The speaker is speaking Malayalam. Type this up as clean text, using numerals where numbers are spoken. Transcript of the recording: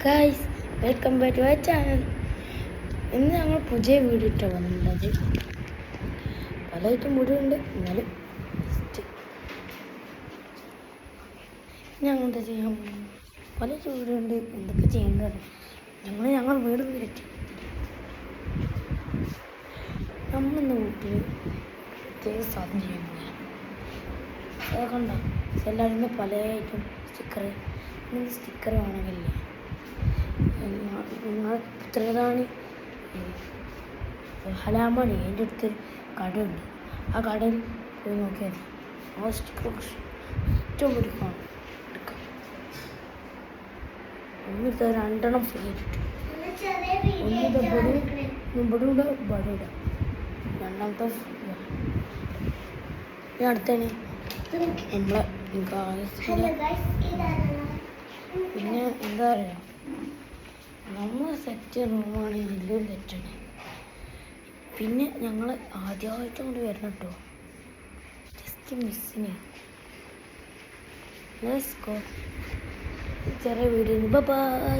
Guys, welcome back to our channel. ഇന്ന് ഞങ്ങൾ പുതിയ വീഡിയോ ഇട്ട് വന്നിട്ടുള്ളത്. പലതായിട്ടും വീഡിയോ ഉണ്ട്, എന്നാലും ഞങ്ങൾ എന്താ ചെയ്യാൻ പല വീഡിയോ ഉണ്ട്. എന്തൊക്കെ ചെയ്യേണ്ടത് ഞങ്ങൾ വീട് വിരറ്റി നമ്മളിന്ന് വീട്ടിൽ പ്രത്യേക സാധനം ചെയ്യാൻ പോവുകയാണ്. കണ്ട എല്ലാവരും ഇന്ന് പല ഐറ്റം സ്റ്റിക്കർ വേണമെങ്കിലേ നിങ്ങൾ പുത്രതാണ് ഹലാമണി എൻ്റെ അടുത്ത് കടയുണ്ട്. ആ കടയിൽ പോയി നോക്കിയാൽ ആ സ്റ്റിക്കർ ഏറ്റവും ഒരു എടുക്കാം. ഒന്നിട്ട് രണ്ടെണ്ണം ഫ്രീ ആയിട്ട് ഒന്നിവിടെ ബടൂടെ രണ്ടാമത്തെ ഫ്രീ അടുത്താണ് നമ്മളെ പിന്നെ എന്താ പറയുക, നമ്മൾ സെറ്റ് റൂമാണ് നല്ലൊരു സെറ്റാണ്. പിന്നെ ഞങ്ങൾ ആദ്യമായിട്ട് കൊണ്ട് വരണം കേട്ടോ, ജസ്റ്റ് മിസ്സിന്. ചെറിയ വീഡിയോ. ബൈ.